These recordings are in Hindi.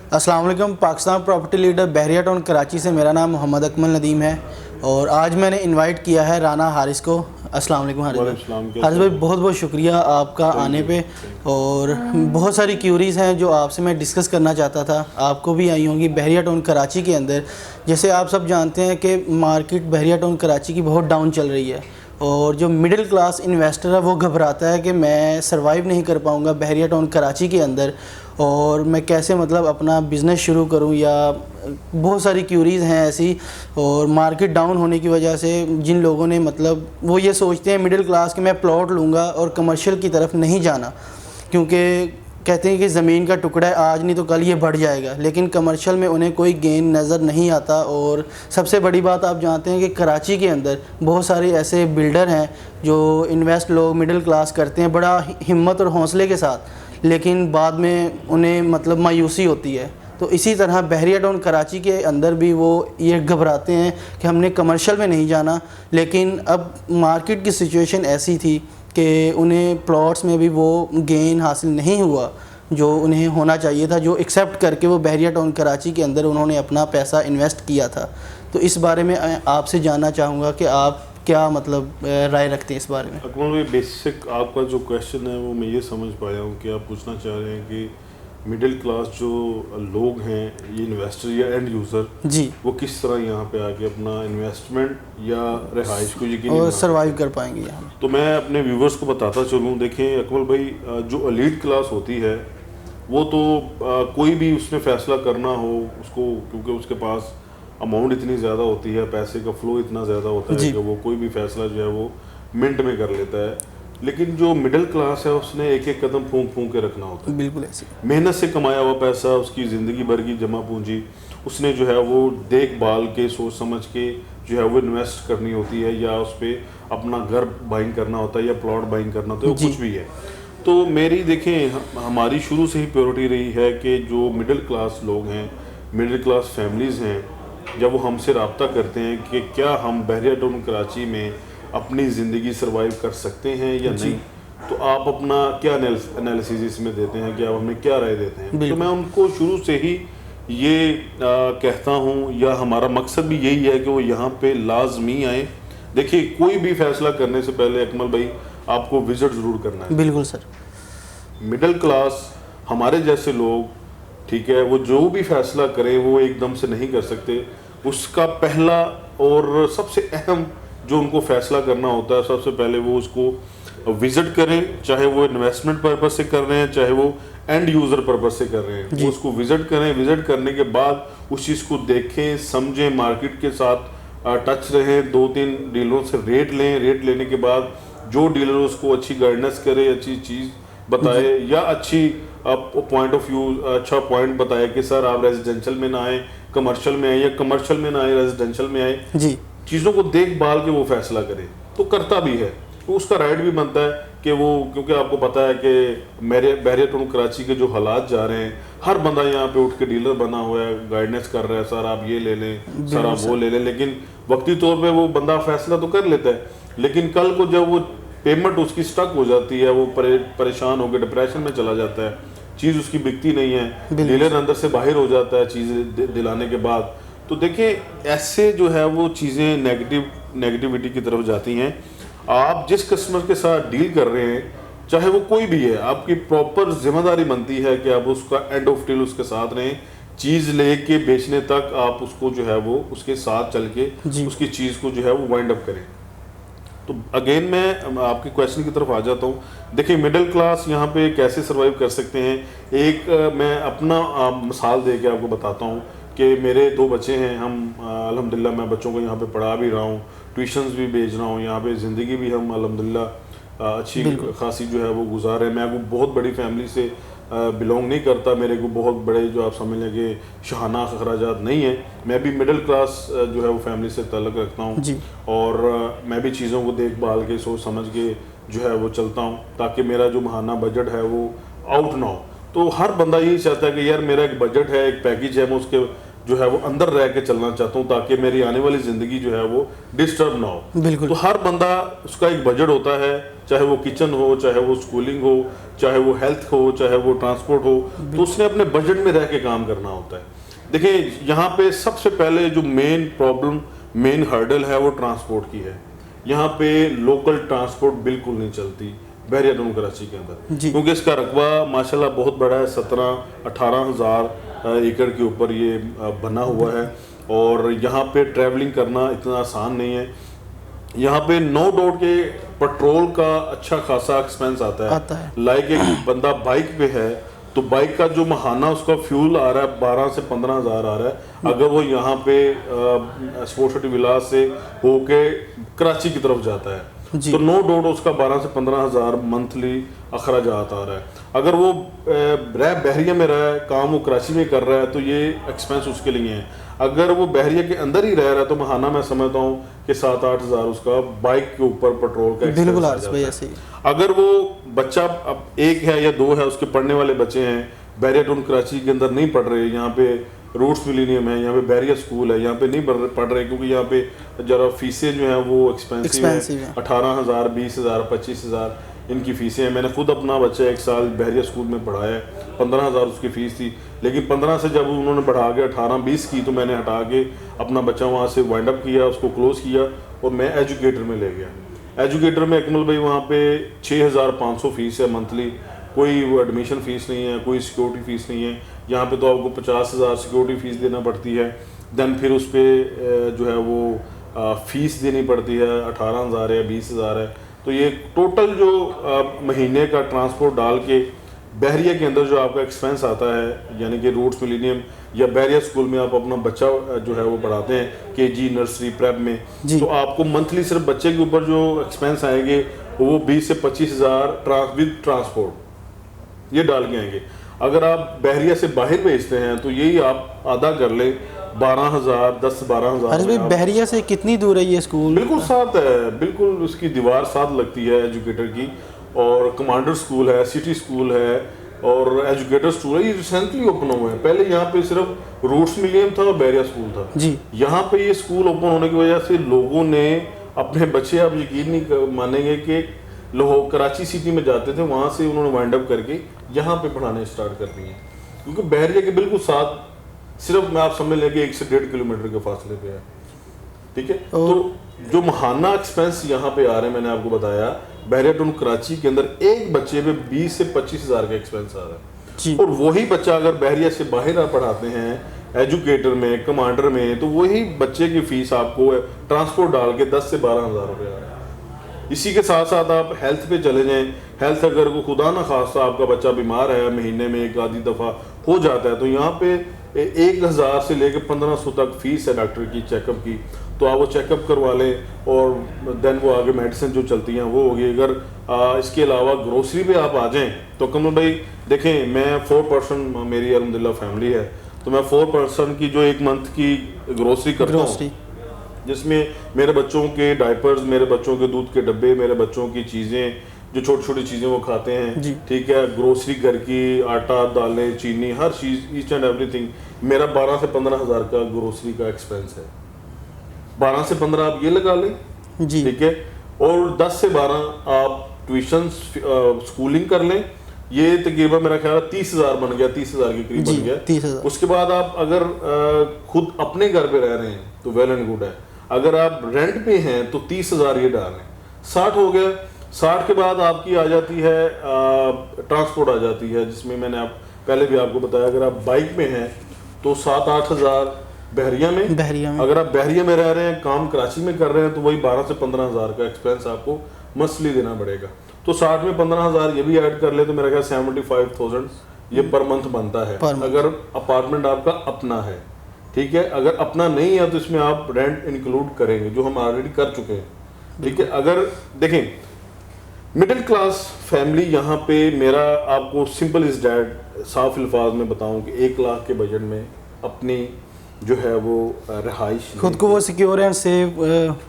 अस्सलाम वालेकुम। पाकिस्तान प्रॉपर्टी लीडर बहरिया टाउन कराची से मेरा नाम मोहम्मद अकमल नदीम है और आज मैंने इनवाइट किया है राना हारिस को। अस्सलाम वालेकुम हारिस भाई। हारिस भाई बहुत बहुत शुक्रिया आपका आने पे, और बहुत सारी क्यूरीज़ हैं जो आपसे मैं डिस्कस करना चाहता था। आपको भी आई होंगी बहरिया टाउन कराची के अंदर। जैसे आप सब जानते हैं कि मार्केट बहरिया टाउन कराची की बहुत डाउन चल रही है और जो मिडिल क्लास इन्वेस्टर है वो घबराता है कि मैं सरवाइव नहीं कर पाऊँगा बहरिया टाउन कराची के अंदर, और मैं कैसे मतलब अपना बिज़नेस शुरू करूं, या बहुत सारी क्यूरीज़ हैं ऐसी। और मार्केट डाउन होने की वजह से जिन लोगों ने मतलब वो ये सोचते हैं मिडिल क्लास कि मैं प्लॉट लूँगा और कमर्शियल की तरफ नहीं जाना, क्योंकि कहते हैं कि ज़मीन का टुकड़ा है, आज नहीं तो कल ये बढ़ जाएगा, लेकिन कमर्शियल में उन्हें कोई गेन नज़र नहीं आता। और सबसे बड़ी बात आप जानते हैं कि कराची के अंदर बहुत सारे ऐसे बिल्डर हैं जो इन्वेस्ट लोग मिडिल क्लास करते हैं बड़ा हिम्मत और हौसले के साथ, लेकिन बाद में उन्हें मतलब मायूसी होती है। तो इसी तरह बहरिया टाउन कराची के अंदर भी वो ये घबराते हैं कि हमने कमर्शियल में नहीं जाना, लेकिन अब मार्केट की सिचुएशन ऐसी थी कि उन्हें प्लॉट्स में भी वो गेन हासिल नहीं हुआ जो उन्हें होना चाहिए था, जो एक्सेप्ट करके वो बहरिया टाउन कराची के अंदर उन्होंने अपना पैसा इन्वेस्ट किया था। तो इस बारे में आपसे जानना चाहूँगा कि आप क्या मतलब राय रखते हैं इस बारे में। अकमल भाई, बेसिक आपका जो क्वेश्चन है वो मैं ये समझ पाया हूँ कि आप पूछना चाह रहे हैं कि मिडिल क्लास जो लोग हैं, ये इन्वेस्टर या एंड यूज़र जी, वो किस तरह यहाँ पे आके अपना इन्वेस्टमेंट या रिहाइश को यकीनी और सर्वाइव कर पाएंगे यहाँ। तो मैं अपने व्यूवर्स को बताता चलूँ। देखें अकमल भाई, जो एलीट क्लास होती है वो तो कोई भी उसने फैसला करना हो उसको, क्योंकि उसके पास अमाउंट इतनी ज़्यादा होती है, पैसे का फ्लो इतना ज़्यादा होता है कि वो कोई भी फैसला जो है वो मिनट में कर लेता है। लेकिन जो मिडिल क्लास है उसने एक एक कदम फूंक फूंक के रखना होता है। बिल्कुल ऐसे मेहनत से कमाया हुआ पैसा, उसकी ज़िंदगी भर की जमा पूंजी, उसने जो है वो देखभाल के सोच समझ के जो है वो इन्वेस्ट करनी होती है, या उस पर अपना घर बाइंग करना होता है या प्लॉट बाइंग करना होता है, कुछ भी है। तो मेरी देखें हमारी शुरू से ही प्रायोरिटी रही है कि जो मिडिल क्लास लोग हैं, मिडिल क्लास फैमिलीज़ हैं, जब वो हमसे रब्ता करते हैं कि क्या हम बहरिया टाउन कराची में अपनी ज़िंदगी सर्वाइव कर सकते हैं या नहीं, तो आप अपना क्या एनालिसिस इसमें देते हैं, कि आप हमें क्या राय देते हैं। तो मैं उनको शुरू से ही ये कहता हूँ, या हमारा मकसद भी यही है कि वो यहाँ पे लाजमी आए। देखिए, कोई भी फैसला करने से पहले अकमल भाई आपको विजिट ज़रूर करना है। बिल्कुल सर। मिडिल क्लास हमारे जैसे लोग, ठीक है, वो जो भी फैसला करें वो एकदम से नहीं कर सकते। उसका पहला और सबसे अहम जो उनको फैसला करना होता है, सबसे पहले वो उसको विजिट करें, चाहे वो इन्वेस्टमेंट पर्पस से कर रहे हैं, चाहे वो एंड यूज़र पर्पस से कर रहे हैं, वो उसको विजिट करें। विजिट करने के बाद उस चीज़ को देखें, समझें, मार्केट के साथ टच रहें, 2-3 डीलरों से रेट लें। रेट लेने के बाद जो डीलर उसको अच्छी गाइडेंस करे, अच्छी चीज़ बताए, या अच्छी पॉइंट ऑफ व्यू अच्छा पॉइंट बताए कि सर आप रेजिडेंशियल में ना आए, कमर्शियल में आए, या कमर्शियल में ना आए रेजिडेंशियल में आए, जी, चीज़ों को देखभाल के वो फैसला करे, तो करता भी है। तो उसका राइट भी बनता है कि वो, क्योंकि आपको पता है कि मेरे बहरिया टाउन कराची के जो हालात जा रहे हैं, हर बंदा यहाँ पे उठ के डीलर बना हुआ है, गाइडेंस कर रहा है, सर आप ये ले लें, सर आप वो ले लें, लेकिन वक्ती तौर पे वो बंदा फैसला तो कर लेता है, लेकिन कल को जब वो पेमेंट उसकी स्टक हो जाती है, वो परेशान होकर डिप्रेशन में चला जाता है, चीज़ उसकी बिकती नहीं है, डीलर अंदर से बाहर हो जाता है चीज़ दिलाने के बाद। तो देखिए, ऐसे जो है वो चीज़ें नेगेटिविटी की तरफ जाती हैं। आप जिस कस्टमर के साथ डील कर रहे हैं, चाहे वो कोई भी है, आपकी प्रॉपर जिम्मेदारी बनती है कि आप उसका एंड ऑफ डील उसके साथ रहें, चीज़ लेके बेचने तक आप उसको जो है वो उसके साथ चल के उसकी चीज़ को जो है वो वाइंड अप करें। तो अगेन मैं आपके क्वेश्चन की तरफ आ जाता हूँ। देखिए, मिडिल क्लास यहाँ पे कैसे सर्वाइव कर सकते हैं। एक मैं अपना मिसाल दे के आपको बताता हूँ कि मेरे 2 बच्चे हैं, हम अल्हम्दुलिल्लाह मैं बच्चों को यहाँ पे पढ़ा भी रहा हूँ, ट्यूशन्स भी भेज रहा हूँ, यहाँ पे ज़िंदगी भी हम अल्हम्दुलिल्लाह अच्छी खासी जो है वो गुजार है। मैं वो बहुत बड़ी फैमिली से बिलोंग नहीं करता, मेरे को बहुत बड़े जो आप समझ लें कि शाहाना अखराजात नहीं है। मैं भी मिडिल क्लास जो है वो फैमिली से ताल्लुक़ रखता हूँ, और मैं भी चीज़ों को देखभाल के सोच समझ के जो है वो चलता हूँ, ताकि मेरा जो माहाना बजट है वो आउट ना हो। तो हर बंदा यही चाहता है कि यार मेरा एक बजट है, एक पैकेज है, मैं उसके जो है वो अंदर रह के चलना चाहता हूँ, ताकि मेरी आने वाली ज़िंदगी जो है वो डिस्टर्ब ना हो। बिल्कुल। तो हर बंदा उसका एक बजट होता है, चाहे वो किचन हो, चाहे वो स्कूलिंग हो, चाहे वो हेल्थ हो, चाहे वो ट्रांसपोर्ट हो, तो उसने अपने बजट में रह के काम करना होता है। देखिए यहाँ पे सबसे पहले जो मेन प्रॉब्लम, मेन हर्डल है वो ट्रांसपोर्ट की है। यहाँ पे लोकल ट्रांसपोर्ट बिल्कुल नहीं चलती बहरिया टाउन कराची के अंदर, क्योंकि इसका रकबा माशाल्लाह बहुत बड़ा है, 17-18 हज़ार एकड़ के ऊपर ये बना हुआ है, और यहाँ पे ट्रैवलिंग करना इतना आसान नहीं है। यहाँ पे नो डाउट के पेट्रोल का अच्छा खासा एक्सपेंस आता है। लाइक एक बंदा बाइक पे है तो बाइक का जो महाना उसका फ्यूल आ रहा है 12 से 15 हज़ार आ रहा है, अगर वो यहाँ पे स्पोर्ट्स सिटी विलास से होके कराची की तरफ जाता है तो नो डाउट उसका 12 से 15 हज़ार मंथली अखराजात आ रहा है। अगर वो बहरिया में रहा है, काम वो कराची में कर रहा है, तो ये एक्सपेंस उसके लिए है। अगर वो बहरिया के अंदर ही रह रहा है तो महाना मैं समझता हूँ कि 7-8 हज़ार उसका बाइक के ऊपर पेट्रोल का बिल्कुल आ जाता है। अगर वो बच्चा अब 1 है या 2 है, उसके पढ़ने वाले बच्चे हैं, बहरिया टाउन कराची के अंदर नहीं पढ़ रहे, यहाँ पे रूट्स मिलीनियम है, यहाँ पे बहरिया स्कूल है, यहाँ पे नहीं पढ़ रहे क्योंकि यहाँ पे जरा फीसें जो हैं वो एक्सपेंसिव है। 18 हज़ार, 20 हज़ार, 25 हज़ार इनकी फ़ीसें हैं। मैंने खुद अपना बच्चा 1 साल बहरिया स्कूल में पढ़ाया है, 15 हज़ार उसकी फ़ीस थी, लेकिन 15 से जब उन्होंने बढ़ा के 18-20 की तो मैंने हटा के अपना बच्चा वहाँ से वाइंड अप किया, उसको क्लोज़ किया और मैं एजुकेटर में ले गया। एजुकेटर में अकमल भाई वहाँ पे 6500 फ़ीस है मंथली, कोई एडमिशन फ़ीस नहीं है, कोई सिक्योरिटी फ़ीस नहीं है। यहाँ पे तो आपको 50 हज़ार सिक्योरिटी फ़ीस देना पड़ती है, दैन फिर उस पर जो है वो फ़ीस देनी पड़ती है, 18 हज़ार है, 20 हज़ार है। तो ये टोटल जो महीने का ट्रांसपोर्ट डाल के बहरिया के अंदर जो आपका एक्सपेंस आता है, यानी कि रूट्स मिलीनियम या बहरिया स्कूल में आप अपना बच्चा जो है वो पढ़ाते हैं केजी, नर्सरी, प्रेप में, तो आपको मंथली सिर्फ बच्चे के ऊपर जो एक्सपेंस आएंगे वो 20 से 25 हज़ार विद ट्रांसपोर्ट ये डाल के आएंगे। अगर आप बहरिया से बाहर भेजते हैं तो यही आप आधा कर ले, 12 हज़ार, 10-12 हज़ार। बहरिया से कितनी दूर है ये स्कूल? बिल्कुल साथ है, बिल्कुल उसकी दीवार साथ लगती है एजुकेटर की, और कमांडर स्कूल है, सिटी स्कूल है और एजुकेटर स्कूल है। ये रिसेंटली ओपन हुए हैं, पहले यहाँ पे सिर्फ रूट्स मिलियम था और बहरिया स्कूल था जी। यहाँ पे ये स्कूल ओपन होने की वजह से लोगों ने अपने बच्चे, आप यकीन नहीं मानेंगे कि लोग कराची सिटी में जाते थे, वहाँ से उन्होंने वाइंड अप करके यहाँ पे पढ़ाने स्टार्ट कर दिए, क्योंकि बहरिया के बिल्कुल साथ सिर्फ मैं आप समझ लें कि 1 से 1.5 किलोमीटर के फासले पे है। ठीक है, तो जो महाना एक्सपेंस यहाँ पे आ रहे हैं, मैंने आपको बताया बहरिया टाउन कराची के अंदर एक बच्चे पे 20 से 25 हज़ार का एक्सपेंस आ रहा है, और वही बच्चा अगर बहरिया से बाहर पढ़ाते हैं एजुकेटर में, कमांडर में, तो वही बच्चे की फीस आपको ट्रांसपोर्ट डाल के 10 से 12 हज़ार रुपये आ रहा है। इसी के साथ साथ आप हेल्थ पे चले जाएं, हेल्थ अगर वो खुदा ना खास्ता आपका बच्चा बीमार है, महीने में 1 आधी दफ़ा हो जाता है, तो यहाँ पे 1000 से लेकर 1500 तक फीस है डॉक्टर की चेकअप की, तो आप वो चेकअप करवा लें और देन वो आगे मेडिसिन जो चलती हैं वो होगी। अगर इसके अलावा ग्रोसरी पे आप आ जाएं तो कमल भाई देखें, मैं 4 पर्सन, मेरी अल्हम्दुलिल्लाह फैमिली है, तो मैं 4 पर्सन की जो 1 मंथ की ग्रोसरी करता हूँ, जिसमें मेरे बच्चों के डायपर्स, मेरे बच्चों के दूध के डब्बे, मेरे बच्चों की चीज़ें, जो छोटी छोटी चीज़ें वो खाते हैं, ठीक है, ग्रोसरी घर की, आटा, दालें, चीनी, हर चीज़, ईच एंड एवरीथिंग, मेरा 12 से 15 हज़ार का ग्रोसरी का एक्सपेंस है। 12 से 15 आप ये लगा लें जी, ठीक है, और 10 से 12 आप ट्यूशन स्कूलिंग कर लें, ये तकरीबन मेरा ख्याल 30 हज़ार बन गया, 30 हज़ार के करीब बन गया। उसके बाद आप अगर खुद अपने घर पे रह रहे हैं तो वेल एंड गुड है, अगर आप रेंट पे हैं तो 30 हज़ार ये डालें, 60 हो गया। 60 के बाद आपकी आ जाती है ट्रांसपोर्ट आ जाती है, जिसमें मैंने आप पहले भी आपको बताया, अगर आप बाइक में हैं तो 7-8 हज़ार बहरिया में, अगर आप बहरिया में रह रहे हैं, काम कराची में कर रहे हैं, तो वही 12 से 15 हज़ार का एक्सपेंस आपको मंथली देना पड़ेगा। तो 60 में 15 हज़ार ये भी ऐड कर ले तो मेरा ख्याल 75,000 ये पर मंथ बनता है, अगर अपार्टमेंट आपका अपना है। ठीक है, अगर अपना नहीं है तो इसमें आप रेंट इंक्लूड करेंगे, जो हम ऑलरेडी कर चुके हैं। ठीक है, अगर देखें मिडिल क्लास फैमिली यहाँ पे, मेरा आपको सिंपल इज डैट साफ अल्फाज में बताऊं कि 1 लाख के बजट में अपनी जो है वो रहाइश, खुद को वो सिक्योर एंड सेव,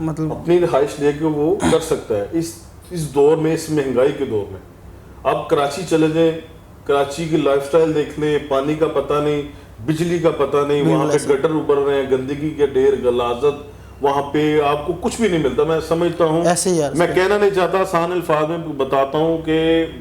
मतलब अपनी रहाइश लेके वो कर सकता है इस दौर में, इस महंगाई के दौर में। आप कराची चले जाएं, कराची की लाइफस्टाइल देख लें, पानी का पता नहीं, बिजली का पता नहीं, वहाँ पे गटर उबर रहे हैं, गंदगी के ढेर, गलाजत, वहाँ पे आपको कुछ भी नहीं मिलता। मैं समझता हूँ, मैं कहना नहीं चाहता, आसान अल्फाज में बताता हूँ कि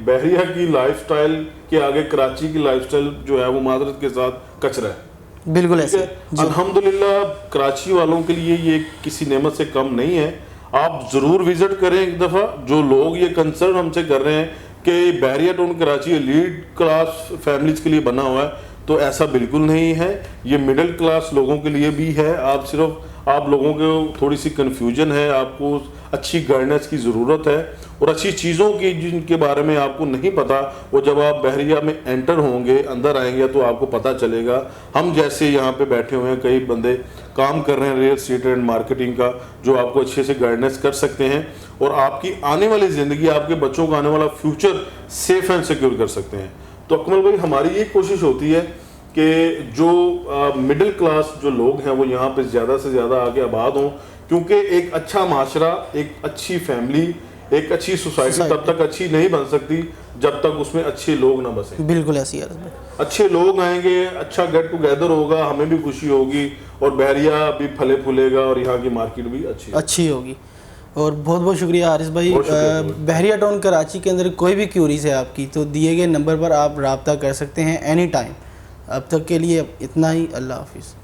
बहरिया की लाइफस्टाइल के आगे कराची की लाइफस्टाइल जो है वो माजरत के साथ कचरा है। बिल्कुल ऐसे। अल्हम्दुलिल्लाह कराची वालों के लिए ये किसी नेमत से कम नहीं है। आप जरूर विजिट करें एक दफ़ा। जो लोग ये कंसर्न हमसे कर रहे हैं कि Bahria town Karachi elite class families के लिए बना हुआ है, तो ऐसा बिल्कुल नहीं है। ये मिडिल क्लास लोगों के लिए भी है। आप लोगों को थोड़ी सी कन्फ्यूजन है, आपको अच्छी गाइडेंस की ज़रूरत है और अच्छी चीज़ों की जिनके बारे में आपको नहीं पता, वो जब आप बहरिया में एंटर होंगे, अंदर आएंगे, तो आपको पता चलेगा। हम जैसे यहाँ पे बैठे हुए हैं, कई बंदे काम कर रहे हैं रियल एस्टेट एंड मार्केटिंग का, जो आपको अच्छे से गाइडेंस कर सकते हैं और आपकी आने वाली ज़िंदगी, आपके बच्चों का आने वाला फ्यूचर सेफ एंड सिक्योर कर सकते हैं। तो अकमल भाई, हमारी ये कोशिश होती है कि जो मिडिल क्लास जो लोग हैं वो यहाँ पे ज़्यादा से ज़्यादा आगे आबाद हों, क्योंकि एक अच्छा माशरा, एक अच्छी फैमिली, एक अच्छी सोसाइटी तब तक अच्छी नहीं बन सकती जब तक उसमें अच्छे लोग ना बसें। बिल्कुल ऐसी है। अच्छे लोग आएंगे, अच्छा गेट टुगेदर होगा, हमें भी खुशी होगी और बहरिया भी फले फूलेगा और यहाँ की मार्केट भी अच्छी होगी। और बहुत बहुत शुक्रिया हारिस भाई। बहरिया टाउन कराची के अंदर कोई भी क्यूरीज है आपकी, तो दिए गए नंबर पर आप रब्ता कर सकते हैं एनी टाइम। अब तक के लिए इतना ही। अल्लाह हाफिज़।